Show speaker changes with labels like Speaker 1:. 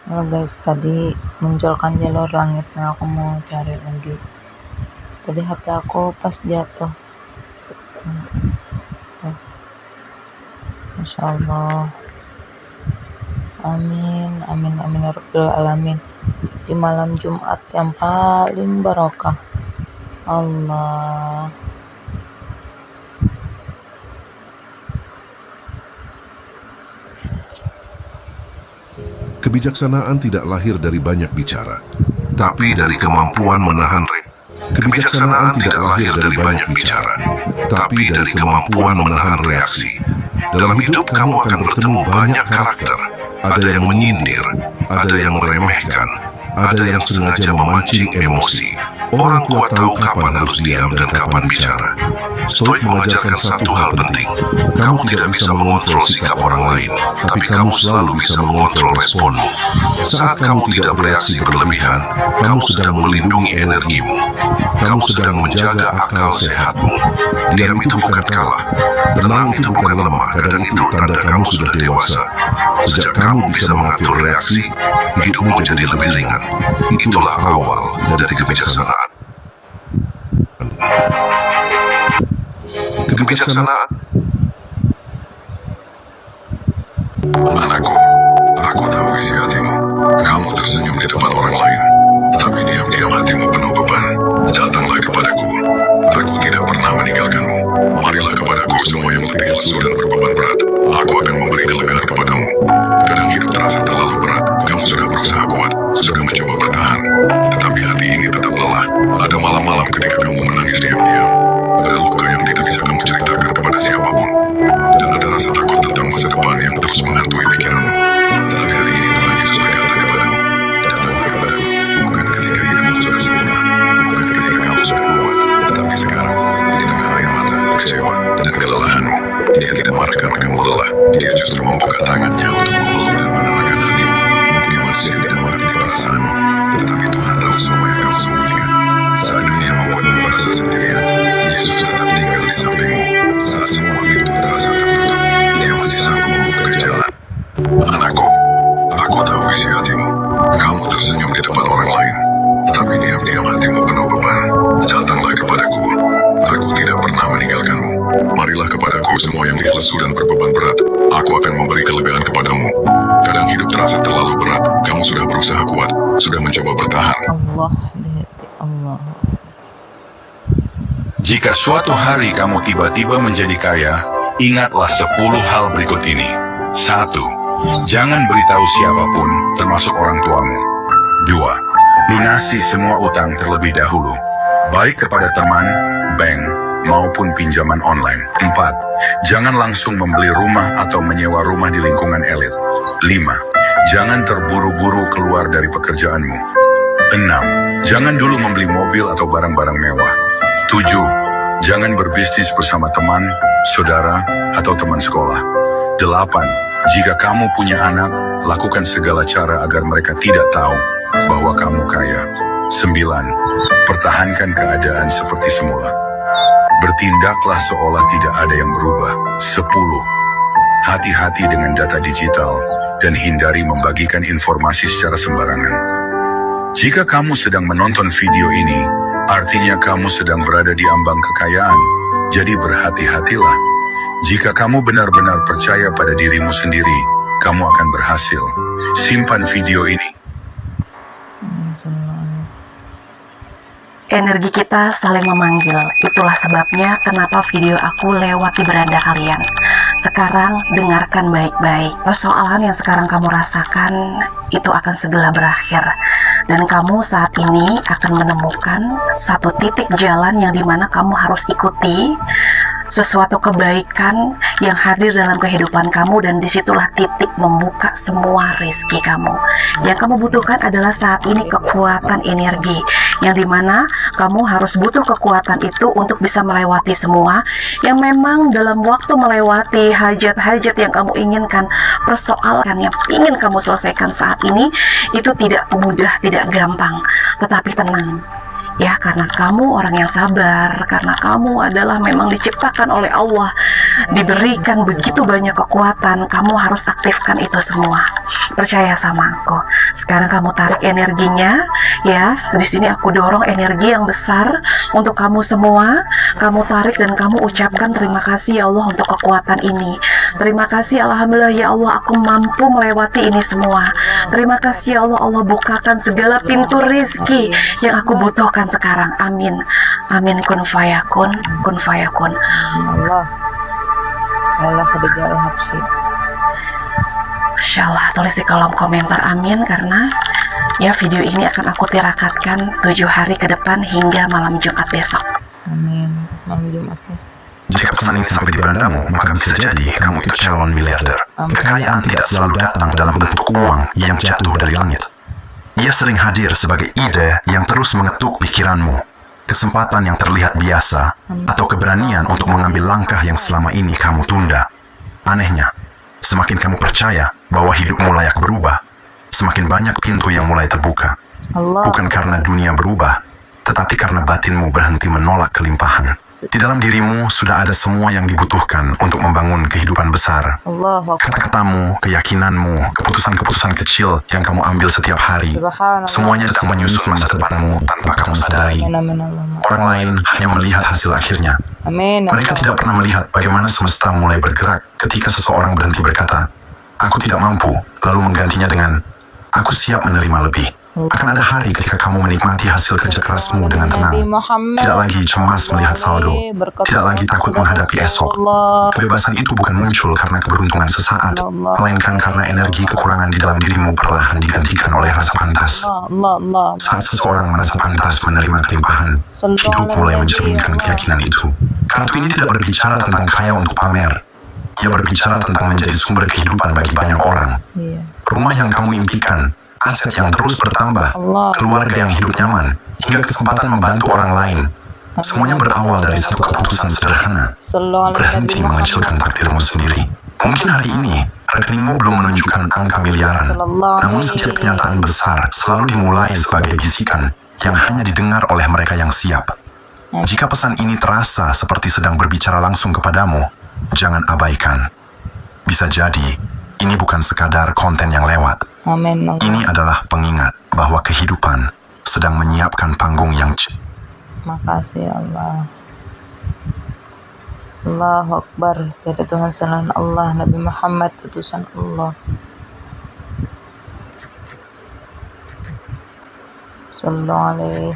Speaker 1: Halo guys, tadi munculkan jalur langit. Nah, aku mau cari lagi. Tadi HP aku pas jatuh. Masya Allah. Amin, amin, amin ya Rabbil alamin. Di malam Jumat yang paling barokah. Allah.
Speaker 2: Kebijaksanaan tidak lahir dari banyak bicara, tapi dari kemampuan menahan reaksi. Kebijaksanaan tidak lahir dari banyak bicara, tapi dari kemampuan menahan reaksi. Dalam hidup kamu akan bertemu banyak karakter. Ada yang menyindir, ada yang meremehkan, ada yang sengaja memancing emosi. Orang kuat tahu kapan harus diam dan kapan bicara. Stoik mengajarkan satu hal penting. Kamu tidak bisa mengontrol sikap orang lain, tapi kamu selalu bisa mengontrol responmu. Saat kamu tidak bereaksi berlebihan, kamu sedang melindungi energimu. Kamu sedang menjaga akal sehatmu. Diam itu bukan kalah. Tenang itu bukan lemah. Kadang itu tanda kamu sudah dewasa. Sejak kamu bisa mengatur reaksi, hidupmu jadi lebih ringan. Itulah awal dari kebijaksanaan. Kebijaksanaan. Anakku, aku tahu isi hatimu. Kamu tersenyum di depan orang lain, tapi diam-diam hatimu penuh beban. Datanglah kepadaku. Aku tidak pernah meninggalkanmu. Marilah kepadaku semua yang letih lesu dan berbeban berat. Aku akan memberi kelegaan kepadamu. Kadang hidup terasa terlalu berat. Kamu sudah berusaha kuat, sudah mencoba bertahan, tetapi hati ini tetap lelah. Ada malam-malam ketika kamu menangis diam-diam. Ada luka yang tidak bisa kamu ceritakan kepada siapapun. Dan ada rasa takut tentang masa depan yang terus menghantui pikiranmu. Tetapi hari ini Tuhan Yesus berkata kepadamu, datanglah kepadaku, bukan ketika hidupmu sudah sempurna, bukan ketika kamu sudah kuat, tetapi sekarang, di tengah air mata, kecewa, dan kelelahanmu. Dia tidak marah karena kamu lelah. Dia justru membuka tangannya untuk memeluk dan menenangkan hatimu. Mungkin manusia tidak mengerti perasaanmu, tetapi Tuhan tahu semua yang kamu sembunyikan. Saat dunia membuatmu merasa sendirian, Yesus tetap tinggal di sampingmu. Saat semua pintu terasa tertutup, Dia masih sanggup membuka jalan. Anakku, aku tahu isi hatimu. Kamu tersenyum di depan orang lain, tapi diam-diam hatimu penuh beban. Datanglah kepadaku. Aku tidak pernah meninggalkanmu. Marilah kepadaku semua yang lesu dan berbeban berat. Aku akan memberi kelegaan kepadamu. Kadang hidup terasa terlalu berat. Kamu sudah berusaha kuat, sudah mencoba bertahan.
Speaker 1: Allah di hati Allah.
Speaker 3: Jika suatu hari kamu tiba-tiba menjadi kaya, ingatlah 10 hal berikut ini. 1. Jangan beritahu siapapun, termasuk orang tuamu. 2. Lunasi semua utang terlebih dahulu, baik kepada teman, bank, maupun pinjaman online. 4. Jangan langsung membeli rumah atau menyewa rumah di lingkungan elit. 5. Jangan terburu-buru keluar dari pekerjaanmu. 6. Jangan dulu membeli mobil atau barang-barang mewah. 7. Jangan berbisnis bersama teman, saudara, atau teman sekolah. 8. Jika kamu punya anak, lakukan segala cara agar mereka tidak tahu bahwa kamu kaya. 9. Pertahankan keadaan seperti semula. Bertindaklah seolah tidak ada yang berubah. 10. Hati-hati dengan data digital dan hindari membagikan informasi secara sembarangan. Jika kamu sedang menonton video ini, artinya kamu sedang berada di ambang kekayaan, jadi berhati-hatilah. Jika kamu benar-benar percaya pada dirimu sendiri, kamu akan berhasil. Simpan video ini.
Speaker 4: Energi kita saling memanggil. Itulah sebabnya kenapa video aku lewat di beranda kalian. Sekarang dengarkan baik-baik. Persoalan yang sekarang kamu rasakan itu akan segera berakhir. Dan kamu saat ini akan menemukan satu titik jalan yang dimana kamu harus ikuti sesuatu kebaikan yang hadir dalam kehidupan kamu, dan disitulah titik membuka semua rezeki kamu. Yang kamu butuhkan adalah saat ini kekuatan energi, yang dimana kamu harus butuh kekuatan itu untuk bisa melewati semua yang memang dalam waktu melewati hajat-hajat yang kamu inginkan, persoalan yang ingin kamu selesaikan saat ini, itu tidak mudah, tidak gampang, tetapi tenang. Ya, karena kamu orang yang sabar, karena kamu adalah memang diciptakan oleh Allah diberikan begitu banyak kekuatan, kamu harus aktifkan itu semua. Percaya sama aku. Sekarang kamu tarik energinya, ya. Di sini aku dorong energi yang besar untuk kamu semua. Kamu tarik dan kamu ucapkan terima kasih ya Allah untuk kekuatan ini. Terima kasih alhamdulillah ya Allah, aku mampu melewati ini semua. Terima kasih ya Allah, Allah bukakan segala pintu rizki yang aku butuhkan sekarang. Amin. Amin. Kun fayakun, kun fayakun.
Speaker 1: Allah. Allah Khadijah Al-Habsyi.
Speaker 4: Masya Allah, tulis di kolom komentar amin, karena ya video ini akan aku tirakatkan 7 hari ke depan hingga malam Jumat besok.
Speaker 1: Amin. Malam Jumat ya.
Speaker 5: Jika pesan ini sampai di berandamu, maka bisa jadi kamu itu calon miliarder. Kekayaan tidak selalu datang dalam bentuk uang yang jatuh dari langit. Ia sering hadir sebagai ide yang terus mengetuk pikiranmu, kesempatan yang terlihat biasa, atau keberanian untuk mengambil langkah yang selama ini kamu tunda. Anehnya, semakin kamu percaya bahwa hidupmu layak berubah, semakin banyak pintu yang mulai terbuka.
Speaker 1: Allah.
Speaker 5: Bukan karena dunia berubah, tetapi karena batinmu berhenti menolak kelimpahan. Di dalam dirimu sudah ada semua yang dibutuhkan untuk membangun kehidupan besar.
Speaker 1: Allah.
Speaker 5: Kata-katamu, keyakinanmu, keputusan-keputusan kecil yang kamu ambil setiap hari,
Speaker 1: Subhanallah.
Speaker 5: semuanya sedang menyusun masa depanmu tanpa kamu sadari.
Speaker 1: Amin. Allah.
Speaker 5: Orang lain hanya melihat hasil akhirnya.
Speaker 1: Amin.
Speaker 5: Mereka tidak pernah melihat bagaimana semesta mulai bergerak ketika seseorang berhenti berkata, "Aku tidak mampu," lalu menggantinya dengan, "Aku siap menerima lebih." Akan ada hari ketika kamu menikmati hasil kerja kerasmu dengan tenang. Tidak lagi cemas melihat saldo. Tidak lagi takut menghadapi esok. Kebebasan itu bukan muncul karena keberuntungan sesaat, melainkan karena energi kekurangan di dalam dirimu perlahan digantikan oleh rasa pantas. Saat seseorang merasa pantas menerima kelimpahan, hidup mulai mencerminkan keyakinan itu. Kartu ini tidak berbicara tentang kaya untuk pamer. Ia berbicara tentang menjadi sumber kehidupan bagi banyak orang.
Speaker 1: Iya.
Speaker 5: Rumah yang kamu impikan, aset yang terus bertambah, keluarga yang hidup nyaman, hingga kesempatan membantu orang lain. Semuanya berawal dari satu keputusan sederhana, berhenti mengecilkan takdirmu sendiri. Mungkin hari ini, rekeningmu belum menunjukkan angka miliaran, namun setiap kenyataan besar selalu dimulai sebagai bisikan yang hanya didengar oleh mereka yang siap. Jika pesan ini terasa seperti sedang berbicara langsung kepadamu, jangan abaikan. Bisa jadi, ini bukan sekadar konten yang lewat.
Speaker 1: Amin.
Speaker 5: Ini adalah pengingat bahwa kehidupan sedang menyiapkan panggung yang
Speaker 1: Makasih Allah. Allahu Akbar. Tiada Tuhan selain Allah. Nabi Muhammad utusan Allah. Sallallahu alaihi.